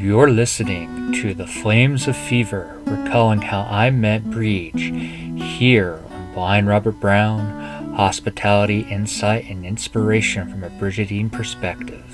You're listening to The Flames of Fever, recalling how I met Brighid, here on Blind Robert Brown, hospitality, insight, and inspiration from a Brigidine perspective.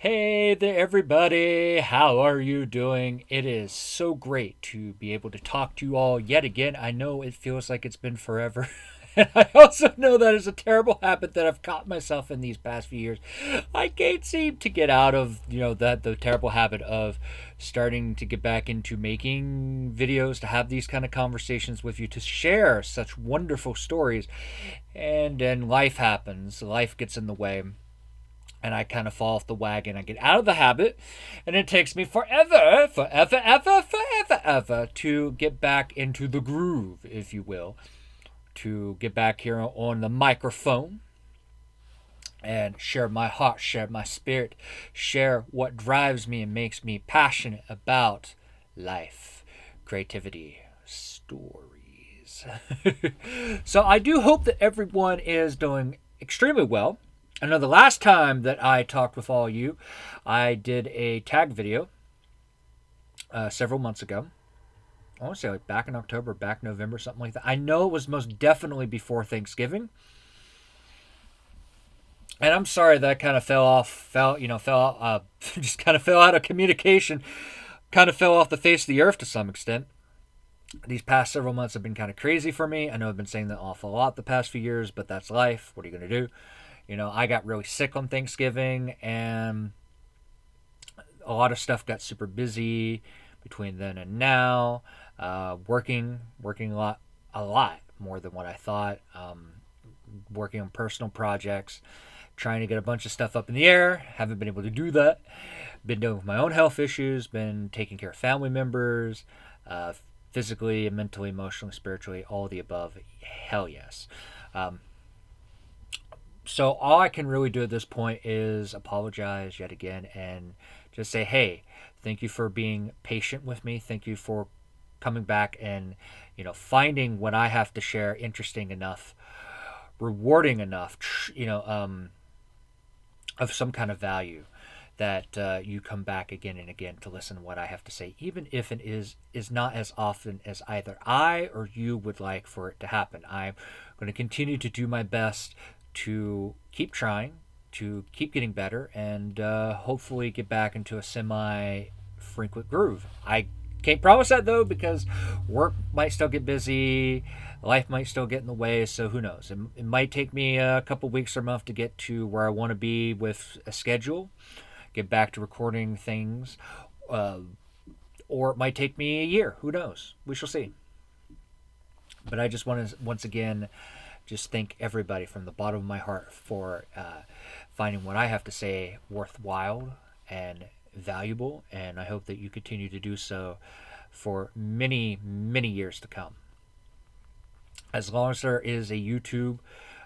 Hey there, everybody. How are you doing? It is so great to be able to talk to you all yet again. I know it feels like it's been forever. And I also know that is a terrible habit that I've caught myself in these past few years. I can't seem to get out of, the terrible habit of starting to get back into making videos, to have these kind of conversations with you, to share such wonderful stories. And then life happens. Life gets in the way and I kind of fall off the wagon. I get out of the habit, and it takes me forever to get back into the groove, if you will, to get back here on the microphone and share my heart, share my spirit, share what drives me and makes me passionate about life, creativity, stories. So I do hope that everyone is doing extremely well. I know the last time that I talked with all you, I did a tag video several months ago. I want to say like back in October, back in November, something like that. I know it was most definitely before Thanksgiving. And I'm sorry that kind of just kind of fell out of communication, kind of fell off the face of the earth to some extent. These past several months have been kind of crazy for me. I know I've been saying that awful lot the past few years, but that's life. What are you going to do? I got really sick on Thanksgiving, and a lot of stuff got super busy between then and now. Working a lot more than what I thought. Working on personal projects, trying to get a bunch of stuff up in the air. Haven't been able to do that. Been dealing with my own health issues. Been taking care of family members, physically, mentally, emotionally, spiritually, all of the above. Hell yes. So all I can really do at this point is apologize yet again and just say, hey, thank you for being patient with me. Thank you for coming back and, finding what I have to share interesting enough, rewarding enough, of some kind of value that you come back again and again to listen to what I have to say, even if it is not as often as either I or you would like for it to happen. I'm going to continue to do my best to keep trying, to keep getting better, and hopefully get back into a semi-frequent groove. I can't promise that, though, because work might still get busy, life might still get in the way, so who knows. It might take me a couple weeks or a month to get to where I want to be with a schedule, get back to recording things, or it might take me a year. Who knows? We shall see. But I just want to, once again, just thank everybody from the bottom of my heart for finding what I have to say worthwhile and valuable, and I hope that you continue to do so for many, many years to come. As long as there is a YouTube,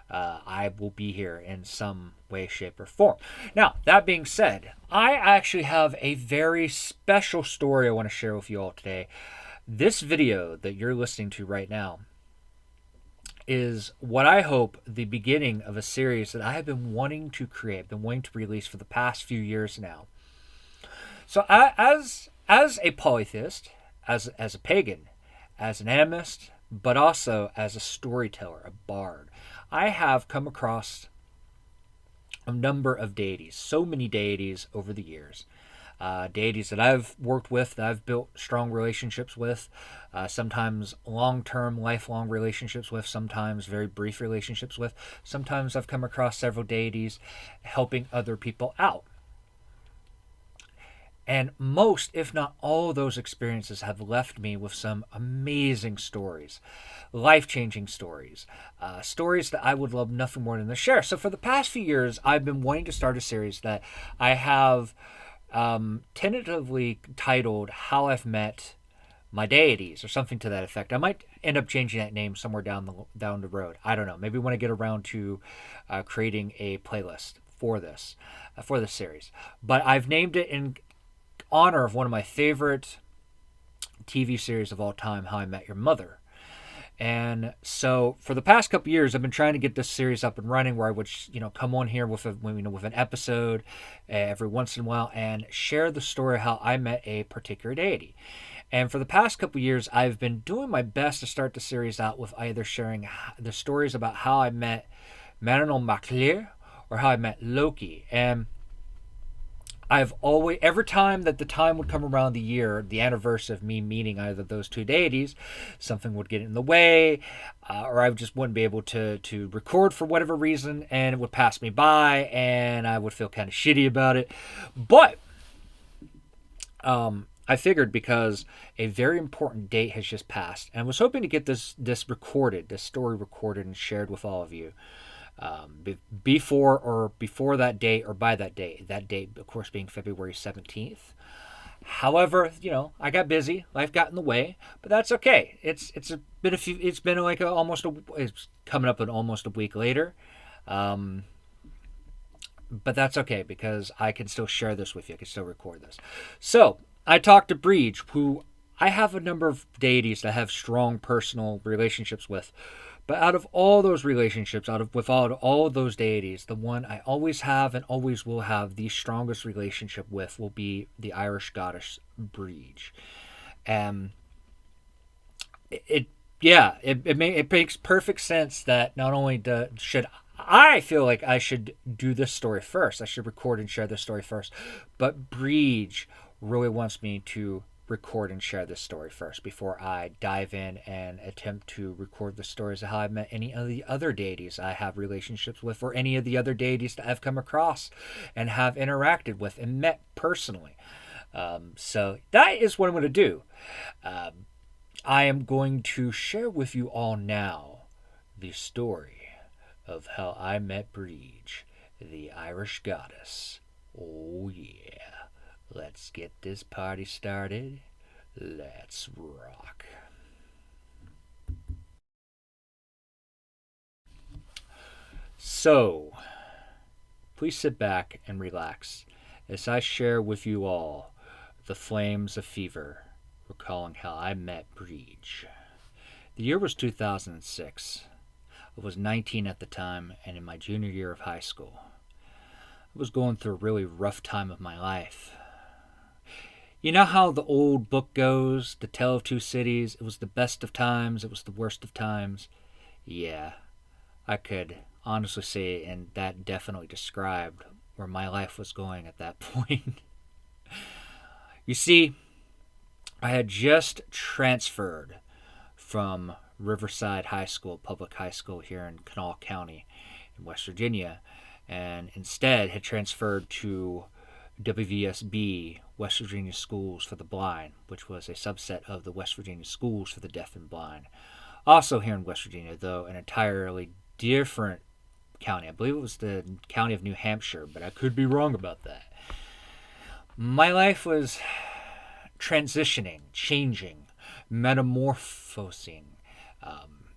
I will be here in some way, shape, or form. Now, that being said, I actually have a very special story I want to share with you all today. This video that you're listening to right now is what I hope the beginning of a series that I have been wanting to create, been wanting to release for the past few years now. So as a polytheist, as a pagan, as an animist, but also as a storyteller, a bard, I have come across a number of deities, so many deities over the years. Deities that I've worked with, that I've built strong relationships with, sometimes long-term, lifelong relationships with, sometimes very brief relationships with. Sometimes I've come across several deities helping other people out. And most, if not all, of those experiences have left me with some amazing stories, life-changing stories, stories that I would love nothing more than to share. So for the past few years, I've been wanting to start a series that I have tentatively titled How I've Met My Deities, or something to that effect. I might end up changing that name somewhere down the road. I don't know. Maybe when I get around to creating a playlist for this series. But I've named it in honor of one of my favorite TV series of all time, How I Met Your Mother. And so for the past couple years, I've been trying to get this series up and running, where I would, come on here with with an episode every once in a while and share the story of how I met a particular deity. And for the past couple years, I've been doing my best to start the series out with either sharing the stories about how I met Marinol Maclear or how I met Loki. And I've always, every time that the time would come around the year, the anniversary of me meeting either of those two deities, something would get in the way, or I just wouldn't be able to record for whatever reason, and it would pass me by, and I would feel kind of shitty about it. But I figured, because a very important date has just passed, and I was hoping to get this story recorded and shared with all of you. Before that date, or by that date. That date, of course, being February 17th. However, I got busy. Life got in the way, but that's okay. It's coming up in almost a week later. But that's okay, because I can still share this with you. I can still record this. So I talked to Brighid, who I have a number of deities that I have strong personal relationships with. But out of all those relationships, with all of those deities, the one I always have and always will have the strongest relationship with will be the Irish goddess Brighid. And it makes perfect sense that not only should I feel like I should do this story first, I should record and share this story first, but Brighid really wants me to record and share this story first before I dive in and attempt to record the stories of how I've met any of the other deities I have relationships with, or any of the other deities that I've come across and have interacted with and met personally. So that is what I'm going to do. I am going to share with you all now the story of how I met Brighid, the Irish goddess. Oh yeah. Let's get this party started. Let's rock. So, please sit back and relax as I share with you all the flames of fever, recalling how I met Brighid. The year was 2006. I was 19 at the time and in my junior year of high school. I was going through a really rough time of my life. You know how the old book goes, The Tale of Two Cities? It was the best of times, it was the worst of times. Yeah, I could honestly say, and that definitely described where my life was going at that point. You see, I had just transferred from Riverside High School, public high school here in Kanawha County in West Virginia, and instead had transferred to WVSB, West Virginia Schools for the Blind, which was a subset of the West Virginia Schools for the Deaf and Blind. Also here in West Virginia, though an entirely different county. I believe it was the county of New Hampshire, but I could be wrong about that. My life was transitioning, changing, metamorphosing,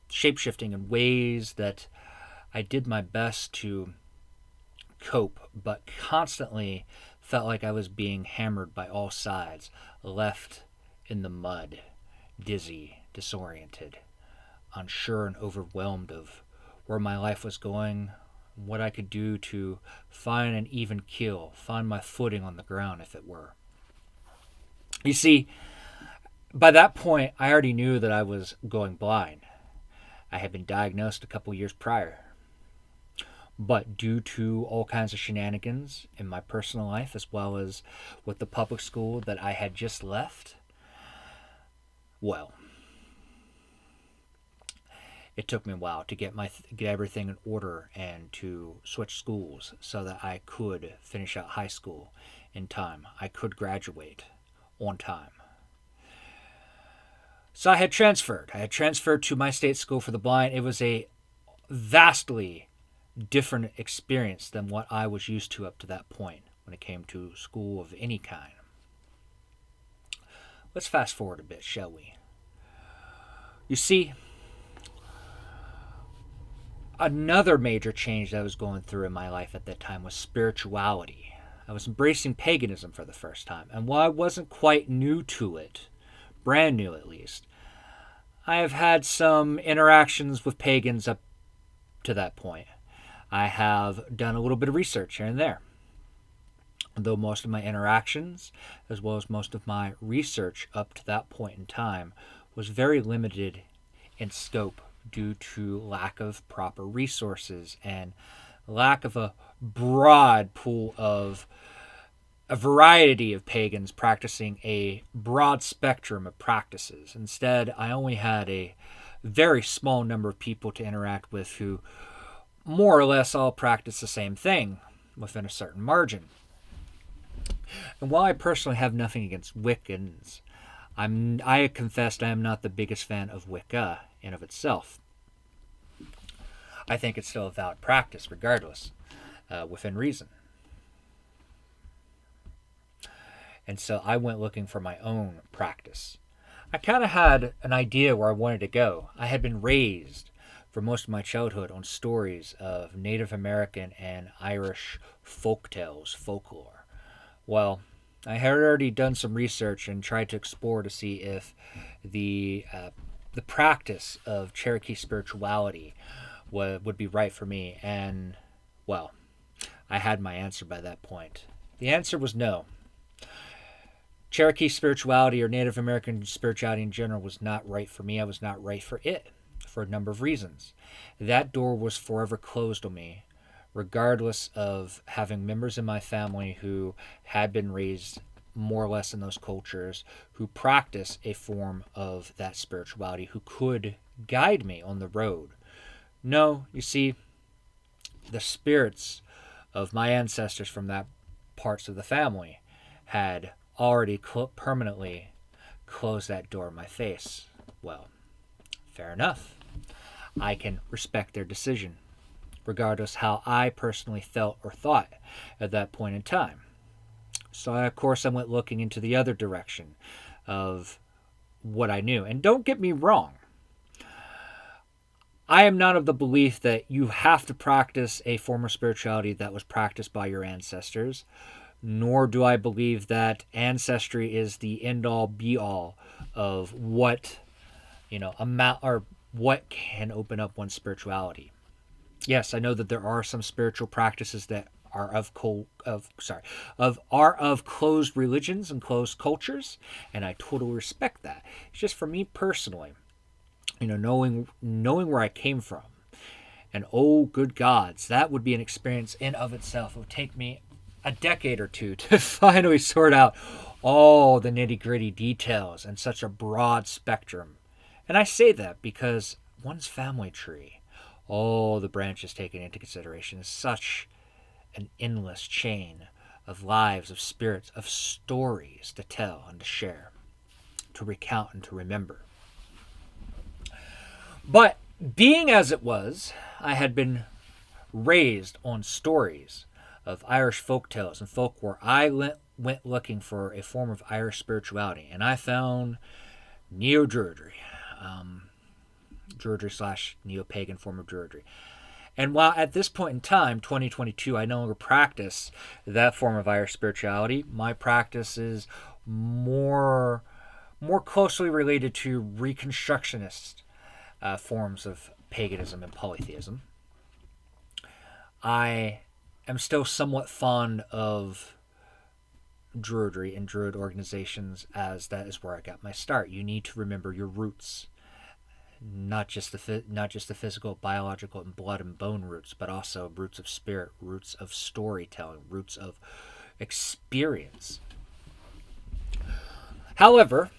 shapeshifting in ways that I did my best to cope, but constantly felt like I was being hammered by all sides, left in the mud, dizzy, disoriented, unsure and overwhelmed of where my life was going, what I could do to find an even keel, find my footing on the ground, if it were. You see, by that point, I already knew that I was going blind. I had been diagnosed a couple years prior. But due to all kinds of shenanigans in my personal life, as well as with the public school that I had just left, well, it took me a while to get everything in order and to switch schools so that I could finish out high school in time. I could graduate on time. So I had transferred. To my state school for the blind. It was a vastly different experience than what I was used to up to that point when it came to school of any kind. Let's fast forward a bit, shall we? You see, another major change that I was going through in my life at that time was spirituality. I was embracing paganism for the first time. And while I wasn't quite new to it, brand new at least, I have had some interactions with pagans up to that point. I have done a little bit of research here and there. Though most of my interactions, as well as most of my research up to that point in time, was very limited in scope due to lack of proper resources and lack of a broad pool of a variety of pagans practicing a broad spectrum of practices. Instead, I only had a very small number of people to interact with who more or less all practice the same thing within a certain margin. And while I personally have nothing against Wiccans, I confessed I am not the biggest fan of Wicca in of itself. I think it's still a valid practice, regardless, within reason. And so I went looking for my own practice. I kind of had an idea where I wanted to go. I had been raised for most of my childhood on stories of Native American and Irish folktales, folklore. Well, I had already done some research and tried to explore to see if the practice of Cherokee spirituality would be right for me. And, well, I had my answer by that point. The answer was no. Cherokee spirituality or Native American spirituality in general was not right for me. I was not right for it for a number of reasons. That door was forever closed on me, regardless of having members in my family who had been raised more or less in those cultures, who practice a form of that spirituality, who could guide me on the road. No, you see, the spirits of my ancestors from that parts of the family had already permanently closed that door in my face. Well, fair enough. I can respect their decision, regardless how I personally felt or thought at that point in time. So, of course, I went looking into the other direction of what I knew. And don't get me wrong, I am not of the belief that you have to practice a form of spirituality that was practiced by your ancestors, nor do I believe that ancestry is the end-all, be-all of what, amount or what can open up one's spirituality. Yes, I know that there are some spiritual practices that are of closed religions and closed cultures, and I totally respect that. It's just for me personally, knowing where I came from, and oh, good gods, that would be an experience in of itself. It would take me a decade or two to finally sort out all the nitty-gritty details and such a broad spectrum. And I say that because one's family tree, all the branches taken into consideration, is such an endless chain of lives, of spirits, of stories to tell and to share, to recount and to remember. But being as it was, I had been raised on stories of Irish folktales and folklore. I went looking for a form of Irish spirituality, and I found neo-Druidry, Druidry/neo-pagan form of Druidry. And while at this point in time, 2022, I no longer practice that form of Irish spirituality, my practice is more closely related to Reconstructionist forms of paganism and polytheism. I am still somewhat fond of Druidry and Druid organizations, as that is where I got my start. You need to remember your roots, not just the physical, biological, and blood and bone roots, but also roots of spirit, roots of storytelling, roots of experience. However,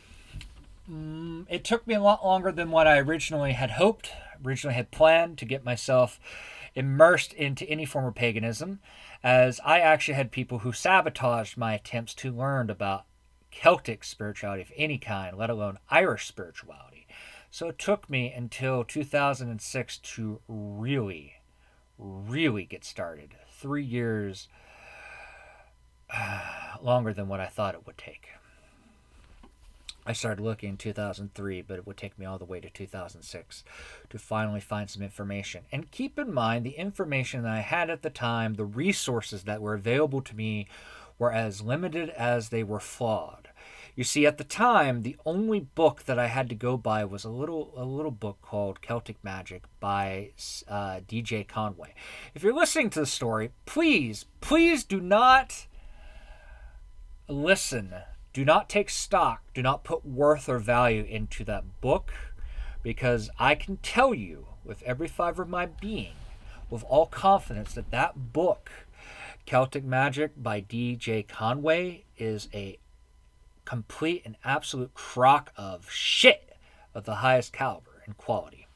it took me a lot longer than what I originally had hoped, originally had planned to get myself immersed into any form of paganism, as I actually had people who sabotaged my attempts to learn about Celtic spirituality of any kind, let alone Irish spirituality. So it took me until 2006 to really get started. 3 years longer than what I thought it would take. I started looking in 2003, but it would take me all the way to 2006 to finally find some information. And keep in mind, the information that I had at the time, the resources that were available to me, were as limited as they were flawed. You see, at the time, the only book that I had to go by was a little book called Celtic Magic by DJ Conway. If you're listening to the story, please do not listen. Do not take stock. Do not put worth or value into that book, because I can tell you with every fiber of my being, with all confidence, that that book, Celtic Magic by DJ Conway, is a complete and absolute crock of shit of the highest caliber and quality.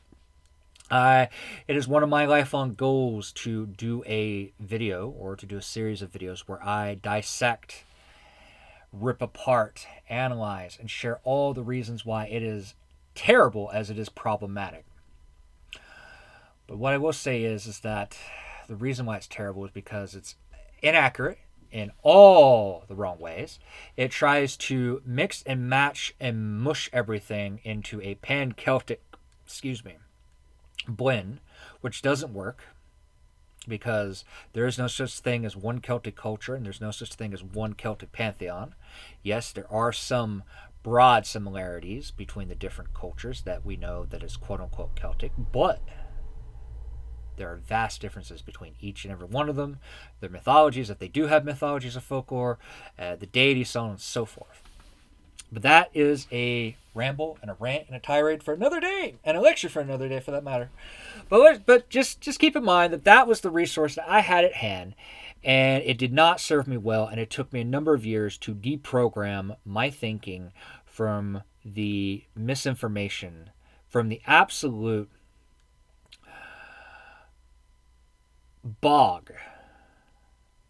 It is one of my lifelong goals to do a video, or to do a series of videos, where I dissect, rip apart, analyze, and share all the reasons why it is terrible as it is problematic. But what I will say is that the reason why it's terrible is because it's inaccurate in all the wrong ways. It tries to mix and match and mush everything into a pan-Celtic, blend, which doesn't work, because there is no such thing as one Celtic culture, and there's no such thing as one Celtic pantheon. Yes, there are some broad similarities between the different cultures that we know that is quote-unquote Celtic, but there are vast differences between each and every one of them. Their mythologies, if they do have mythologies of folklore, the deities, so on and so forth. But that is a ramble and a rant and a tirade for another day, and a lecture for another day for that matter. But just keep in mind that that was the resource that I had at hand, and it did not serve me well, and it took me a number of years to deprogram my thinking from the misinformation, from the absolute bog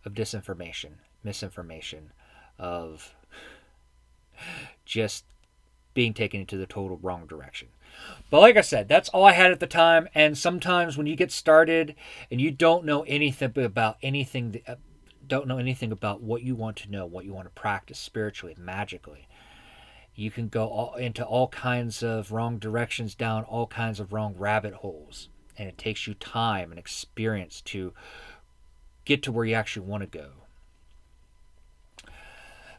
of disinformation, misinformation, of just being taken into the total wrong direction. But like I said, that's all I had at the time. And sometimes when you get started and you don't know anything about don't know anything about what you want to know, what you want to practice spiritually, magically, you can go into all kinds of wrong directions, down all kinds of wrong rabbit holes. And it takes you time and experience to get to where you actually want to go.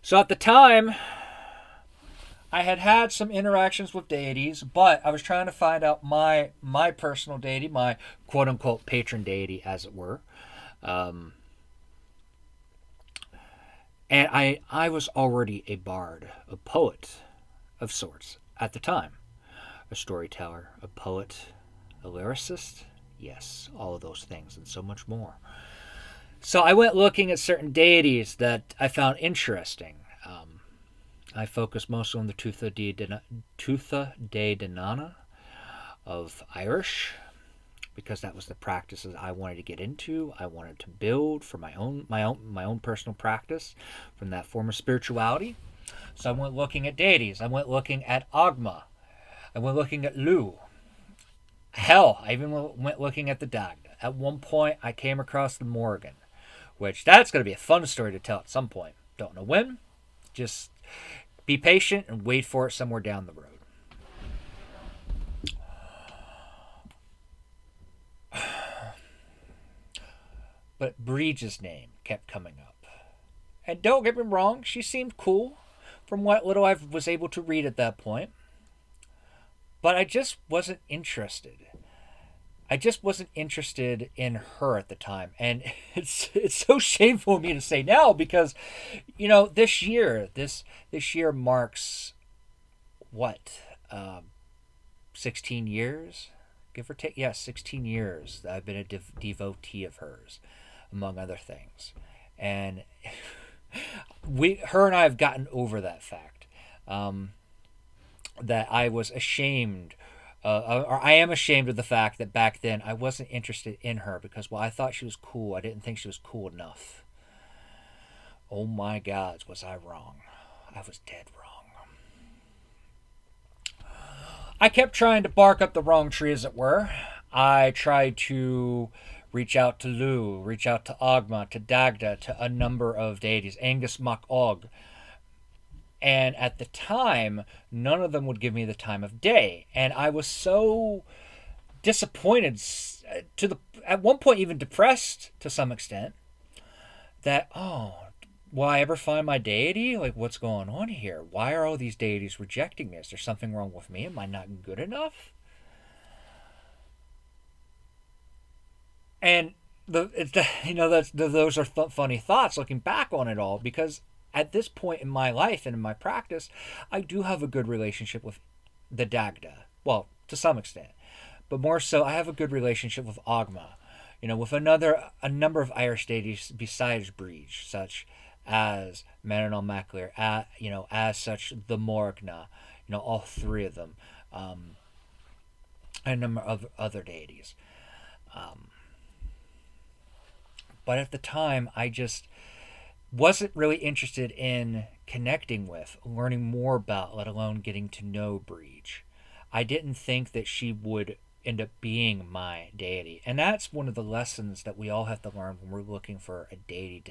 So at the time, I had some interactions with deities, but I was trying to find out my personal deity, my quote-unquote patron deity, as it were. And I was already a bard, a poet of sorts at the time. A storyteller, a poet, a lyricist, yes, all of those things and so much more. So I went looking at certain deities that I found interesting. I focused mostly on the Tuatha De Dananna of Irish, because that was the practices I wanted to get into. I wanted to build for my own personal practice from that form of spirituality. So I went looking at deities. I went looking at Ogma. I went looking at Lu. Hell, I even went looking at the Dagda. At one point, I came across the Morgan, which that's going to be a fun story to tell at some point. Don't know when. Just be patient and wait for it somewhere down the road. But Brighid's name kept coming up. And don't get me wrong, she seemed cool from what little I was able to read at that point. But I just wasn't interested. I just wasn't interested in her at the time. And it's so shameful of me to say now, because, you know, this year marks, what, 16 years? Give or take? Yeah, 16 years that I've been a devotee of hers, among other things. And her and I have gotten over that fact. That I was ashamed, or I am ashamed of the fact that back then I wasn't interested in her, because, well, I thought she was cool. I didn't think she was cool enough. Oh my God, was I wrong. I was dead wrong. I kept trying to bark up the wrong tree, as it were. I tried to reach out to Lu, reach out to Ogma, to Dagda, to a number of deities, Angus Mac Og. And at the time, none of them would give me the time of day. And I was so disappointed, to the at one point even depressed to some extent, that, oh, will I ever find my deity? Like, what's going on here? Why are all these deities rejecting me? Is there something wrong with me? Am I not good enough? And those are funny thoughts looking back on it all, because at this point in my life and in my practice, I do have a good relationship with the Dagda. Well, to some extent, but more so, I have a good relationship with Ogma. With a number of Irish deities besides Brighid, such as Manon Maclear, as such the Morgna, all three of them, and a number of other deities. But at the time, I just wasn't really interested in connecting with, learning more about, let alone getting to know Breach. I didn't think that she would end up being my deity. And that's one of the lessons that we all have to learn when we're looking for a deity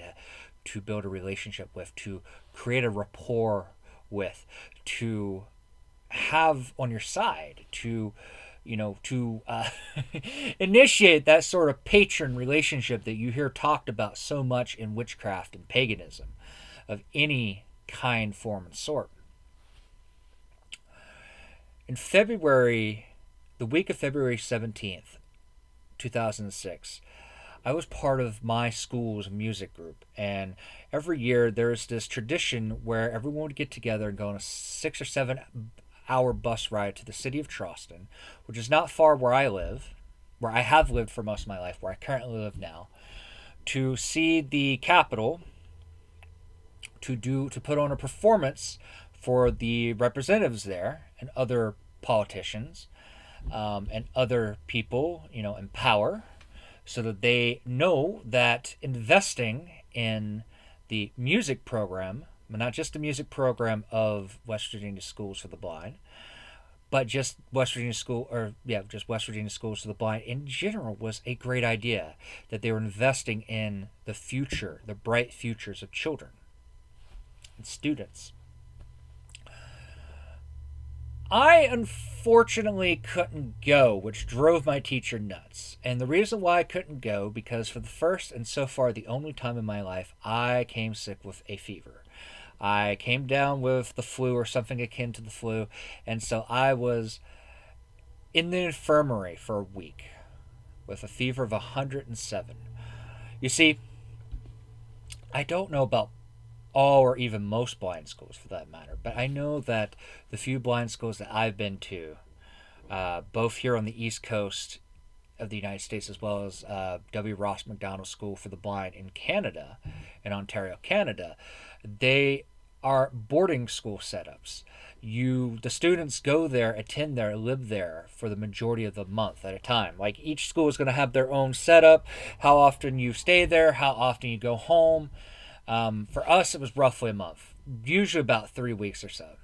to build a relationship with, to create a rapport with, to have on your side, to initiate that sort of patron relationship that you hear talked about so much in witchcraft and paganism of any kind, form, and sort. In February, the week of February 17th, 2006, I was part of my school's music group, and every year there's this tradition where everyone would get together and go on a 6 or 7 hour bus ride to the city of Charleston, which is not far where I live, where I have lived for most of my life, where I currently live now, to see the Capitol, to put on a performance for the representatives there and other politicians, and other people, in power, so that they know that investing in the music program, but not just the music program of West Virginia Schools for the Blind, but just West Virginia Schools for the Blind in general, was a great idea. That they were investing in the future, the bright futures of children and students. I unfortunately couldn't go, which drove my teacher nuts. And the reason why I couldn't go, because for the first and so far the only time in my life, I came sick with a fever. I came down with the flu or something akin to the flu, and so I was in the infirmary for a week with a fever of 107. You see, I don't know about all or even most blind schools for that matter, but I know that the few blind schools that I've been to, both here on the East Coast of the United States, as well as W. Ross Macdonald School for the Blind in Canada, in Ontario, Canada, they are boarding school setups. The students go there, attend there, live there for the majority of the month at a time. Like, each school is going to have their own setup, how often you stay there, how often you go home. For us, it was roughly a month, usually about 3 weeks or so.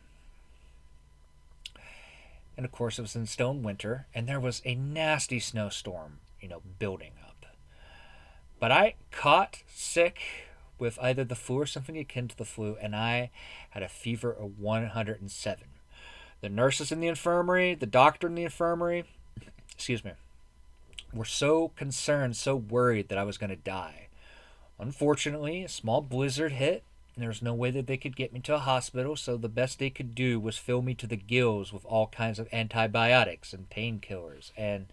And of course, it was in stone winter, and there was a nasty snowstorm, building up. But I caught sick with either the flu or something akin to the flu, and I had a fever of 107. The nurses in the infirmary, the doctor in the infirmary, excuse me, were so concerned, so worried that I was going to die. Unfortunately, a small blizzard hit, and there was no way that they could get me to a hospital, so the best they could do was fill me to the gills with all kinds of antibiotics and painkillers and,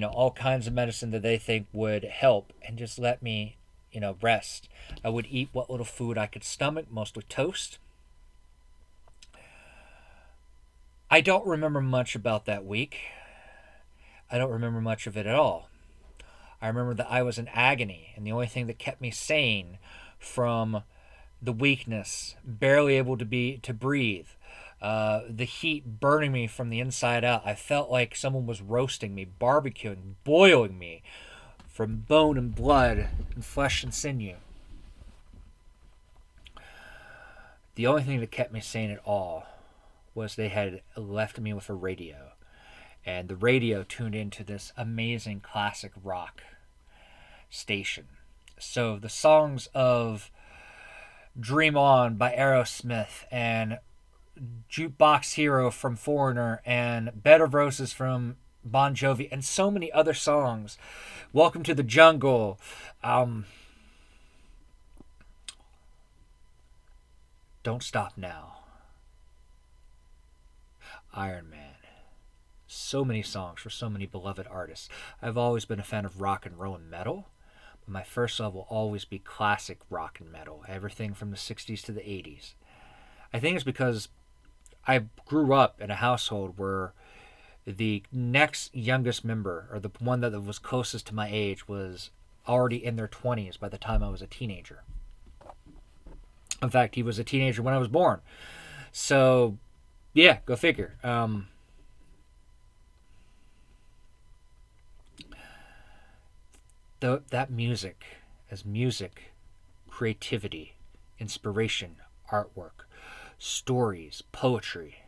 all kinds of medicine that they think would help, and just let me, rest. I would eat what little food I could stomach, mostly toast. I don't remember much about that week. I don't remember much of it at all. I remember that I was in agony, and the only thing that kept me sane from the weakness, barely able to breathe, the heat burning me from the inside out. I felt like someone was roasting me, barbecuing, boiling me from bone and blood and flesh and sinew. The only thing that kept me sane at all was they had left me with a radio. And the radio tuned into this amazing classic rock station. So the songs of Dream On by Aerosmith, and Jukebox Hero from Foreigner, and Bed of Roses from Bon Jovi, and so many other songs. Welcome to the Jungle. Um, Don't Stop Now. Iron Man. So many songs for so many beloved artists. I've always been a fan of rock and roll and metal. But my first love will always be classic rock and metal. Everything from the 60s to the 80s. I think it's because I grew up in a household where the next youngest member, or the one that was closest to my age, was already in their 20s by the time I was a teenager. In fact, he was a teenager when I was born. So, yeah, go figure. That music, as music, creativity, inspiration, artwork, stories, poetry,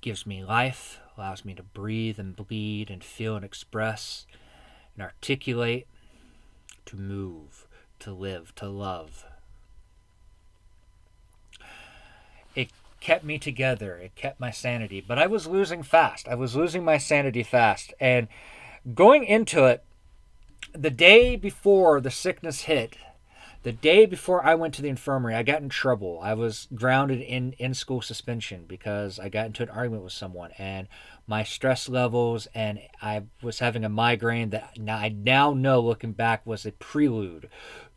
gives me life, allows me to breathe and bleed and feel and express and articulate, to move, to live, to love. It kept me together. It kept my sanity. But I was losing fast. I was losing my sanity fast. And going into it, the day before the sickness hit, the day before I went to the infirmary, I got in trouble. I was grounded in school suspension because I got into an argument with someone, and my stress levels, and I was having a migraine that I now know, looking back, was a prelude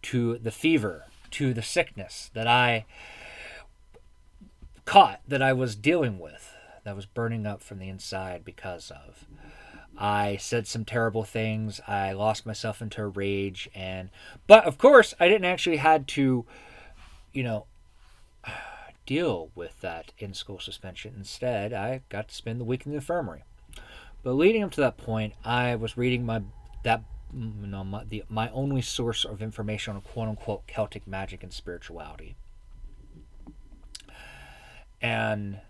to the fever, to the sickness that I caught, that I was dealing with, that was burning up from the inside because of. I said some terrible things. I lost myself into a rage, but of course I didn't actually had to, you know, deal with that in school suspension. Instead, I got to spend the week in the infirmary. But leading up to that point, I was reading my only source of information on quote unquote Celtic magic and spirituality, and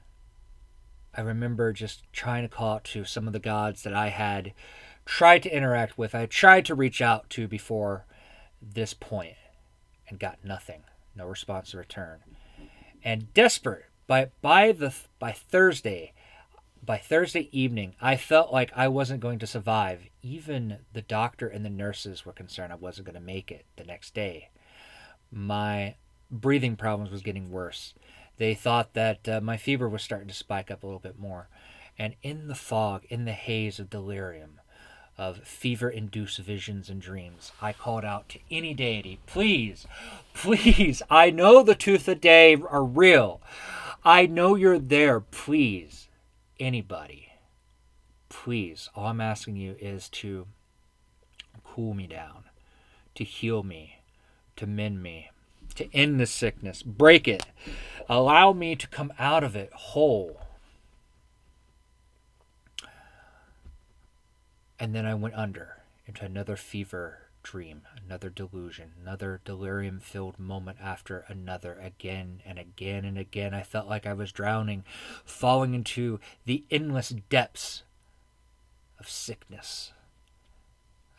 I remember just trying to call out to some of the gods that I had tried to interact with. I had tried to reach out to before this point and got nothing, no response to return. And desperate, by Thursday, by Thursday evening, I felt like I wasn't going to survive. Even the doctor and the nurses were concerned I wasn't going to make it the next day. My breathing problems was getting worse. They thought that my fever was starting to spike up a little bit more. And in the fog, in the haze of delirium, of fever-induced visions and dreams, I called out to any deity, please, please, I know the Tooth of Day are real. I know you're there, please. Anybody, please, all I'm asking you is to cool me down, to heal me, to mend me, to end this sickness, break it, allow me to come out of it whole. And then I went under into another fever dream, another delusion, another delirium filled moment after another, again and again and again. I felt like I was drowning, falling into the endless depths of sickness.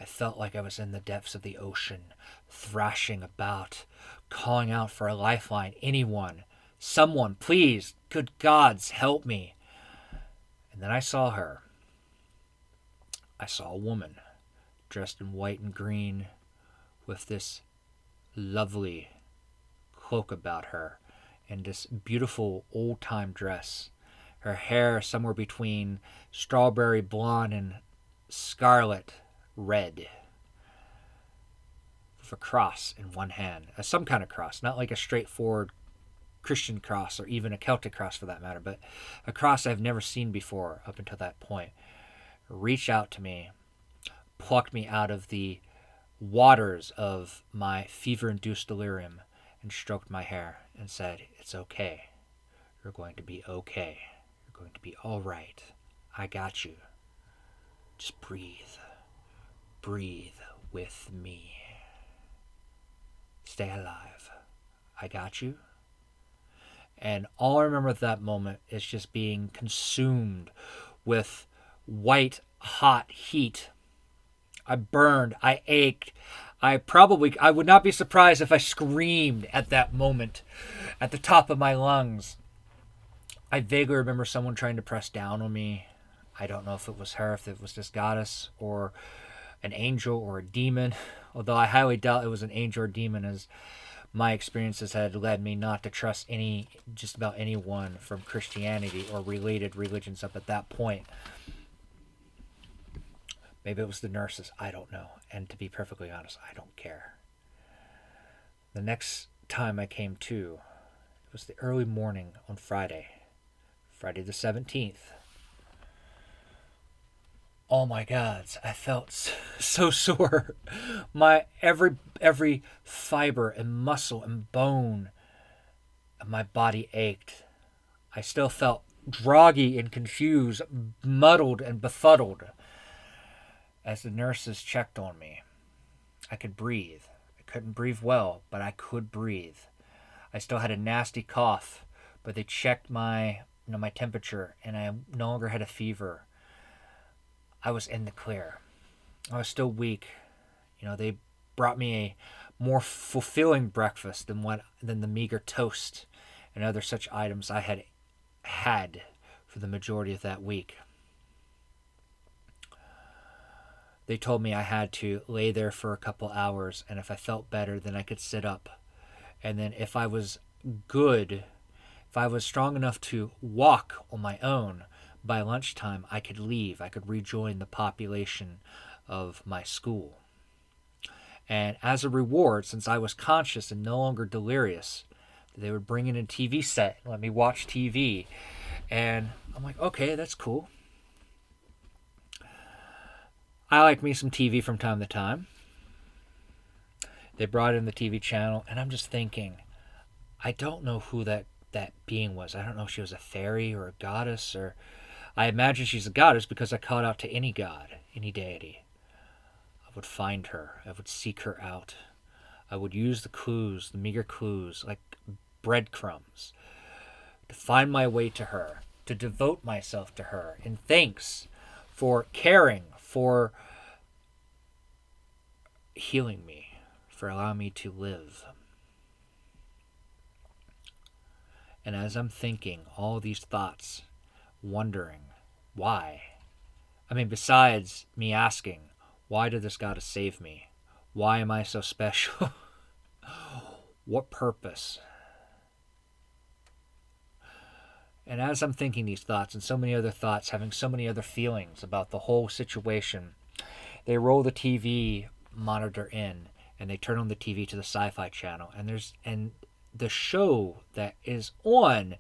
I felt like I was in the depths of the ocean, thrashing about, calling out for a lifeline. Anyone, someone, please, good gods, help me. And then I saw her. I saw a woman dressed in white and green with this lovely cloak about her and this beautiful old-time dress. Her hair somewhere between strawberry blonde and scarlet red, with a cross in one hand. Some kind of cross, not like a straightforward Christian cross or even a Celtic cross for that matter, but a cross I've never seen before up until that point. Reached out to me, plucked me out of the waters of my fever-induced delirium, and stroked my hair and said, "It's okay. You're going to be okay. You're going to be all right. I got you. Just breathe. Breathe with me. Stay alive. I got you." And all I remember at that moment is just being consumed with white hot heat. I burned, I ached, I would not be surprised if I screamed at that moment at the top of my lungs. I vaguely remember someone trying to press down on me. I don't know if it was her, if it was this goddess, or an angel, or a demon. Although I highly doubt it was an angel or demon, as my experiences had led me not to trust just about anyone from Christianity or related religions up at that point. Maybe it was the nurses. I don't know. And to be perfectly honest, I don't care. The next time I came to, it was the early morning on Friday the 17th. Oh my God, I felt so sore. My every fiber and muscle and bone of my body ached. I still felt groggy and confused, muddled and befuddled. As the nurses checked on me, I could breathe. I couldn't breathe well, but I could breathe. I still had a nasty cough, but they checked my temperature, and I no longer had a fever. I was in the clear. I was still weak. They brought me a more fulfilling breakfast than the meager toast and other such items I had for the majority of that week. They told me I had to lay there for a couple hours, and if I felt better, then I could sit up. And then if I was good, if I was strong enough to walk on my own, by lunchtime I could leave. I could rejoin the population of my school. And as a reward, since I was conscious and no longer delirious, they would bring in a TV set and let me watch TV. And I'm like, okay, that's cool. I like me some TV from time to time. They brought in the TV channel, and I'm just thinking, I don't know who that being was. I don't know if she was a fairy or a goddess, or I imagine she's a goddess because I called out to any god, any deity. I would find her. I would seek her out. I would use the clues, the meager clues, like breadcrumbs, to find my way to her, to devote myself to her in thanks for caring, for healing me, for allowing me to live. And as I'm thinking all these thoughts, wondering why, besides me asking, why did this goddess save me? Why am I so special? What purpose? And as I'm thinking these thoughts and so many other thoughts, having so many other feelings about the whole situation, they roll the TV monitor in and they turn on the TV to the Sci-Fi channel, and the show that is on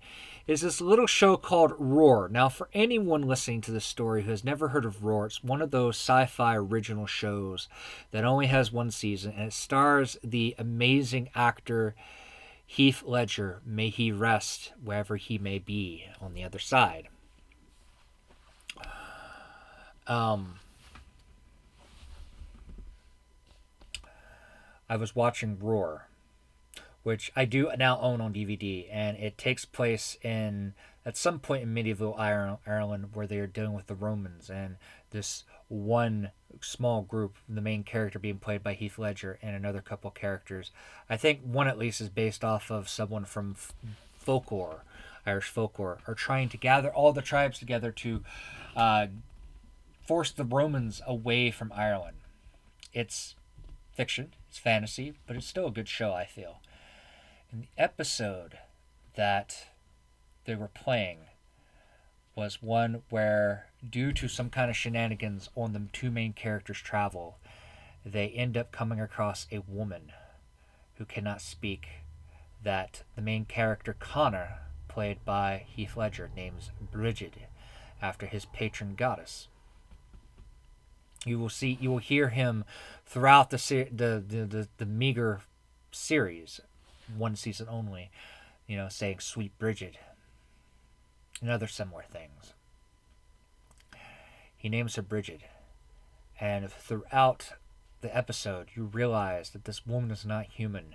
is this little show called Roar. Now, for anyone listening to this story who has never heard of Roar, it's one of those sci-fi original shows that only has one season, and it stars the amazing actor Heath Ledger. May he rest wherever he may be on the other side. I was watching Roar, which I do now own on DVD, and it takes place at some point in medieval Ireland, where they are dealing with the Romans, and this one small group, the main character being played by Heath Ledger, and another couple characters. I think one at least is based off of someone from folklore, Irish folklore, are trying to gather all the tribes together to force the Romans away from Ireland. It's fiction, it's fantasy, but it's still a good show, I feel. And the episode that they were playing was one where, due to some kind of shenanigans on the two main characters' travel, they end up coming across a woman who cannot speak, that the main character Connor, played by Heath Ledger, names Brighid, after his patron goddess. You will hear him throughout the meager series, one season only, saying "Sweet Brighid" and other similar things. He names her Brighid, and throughout the episode, you realize that this woman is not human,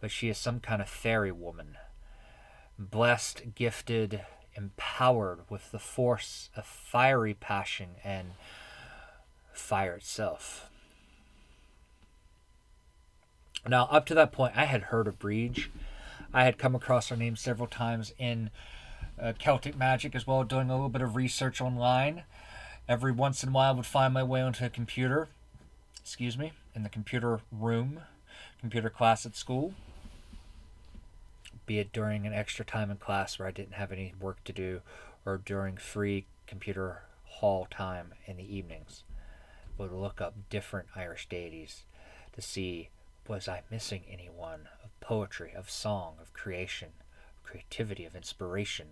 but she is some kind of fairy woman, blessed, gifted, empowered with the force of fiery passion and fire itself. Now, up to that point, I had heard of Brighid. I had come across her name several times in Celtic magic as well, doing a little bit of research online. Every once in a while, I would find my way onto a computer, in the computer room, computer class at school, be it during an extra time in class where I didn't have any work to do, or during free computer hall time in the evenings. I would look up different Irish deities to see, was I missing anyone of poetry, of song, of creation, of creativity, of inspiration?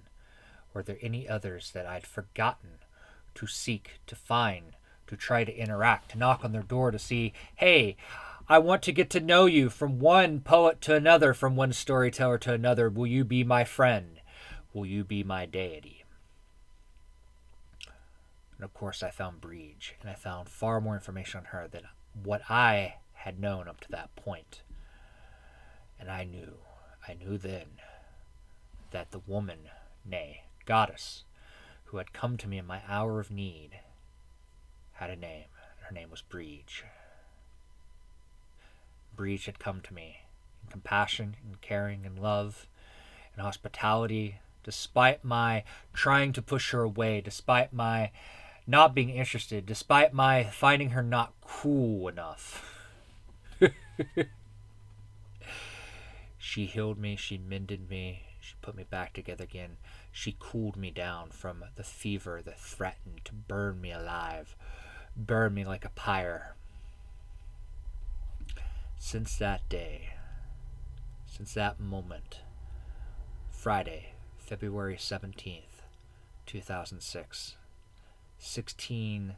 Were there any others that I'd forgotten to seek, to find, to try to interact, to knock on their door to see, hey, I want to get to know you from one poet to another, from one storyteller to another. Will you be my friend? Will you be my deity? And of course, I found Brighid, and I found far more information on her than what I had known up to that point. And I knew then that the woman, nay, goddess, who had come to me in my hour of need, had a name. Her name was Brighid. Brighid had come to me in compassion, in caring, in love, in hospitality, despite my trying to push her away, despite my not being interested, despite my finding her not cool enough. She healed me, she mended me, she put me back together again. She cooled me down from the fever that threatened to burn me alive, burn me like a pyre. Since that day, since that moment, Friday, February 17th, 2006, 16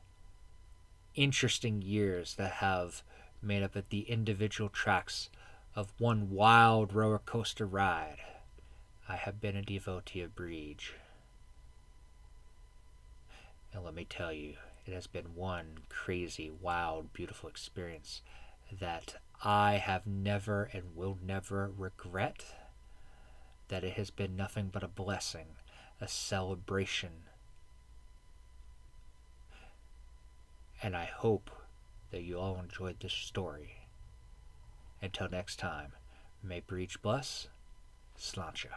interesting years that have made up the individual tracks of one wild roller coaster ride, I have been a devotee of Brighid. And let me tell you, it has been one crazy, wild, beautiful experience that I have never and will never regret. That it has been nothing but a blessing, a celebration. And I hope that you all enjoyed this story. Until next time, may Brighid bless. Sláinte.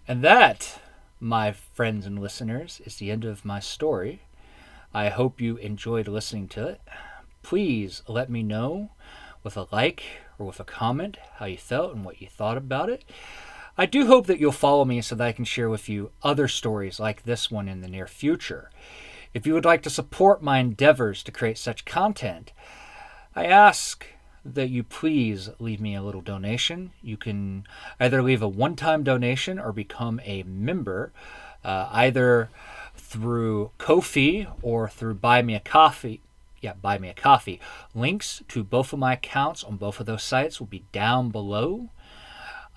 And that, my friends and listeners, is the end of my story. I hope you enjoyed listening to it. Please let me know with a like or with a comment how you felt and what you thought about it. I do hope that you'll follow me so that I can share with you other stories like this one in the near future. If you would like to support my endeavors to create such content, I ask that you please leave me a little donation. You can either leave a one-time donation or become a member, either through Ko-fi or through Buy Me a Coffee. Buy Me a Coffee. Links to both of my accounts on both of those sites will be down below.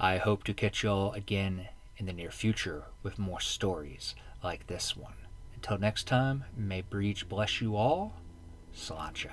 I hope to catch y'all again in the near future with more stories like this one. Until next time, may Brighid bless you all. Sláinte.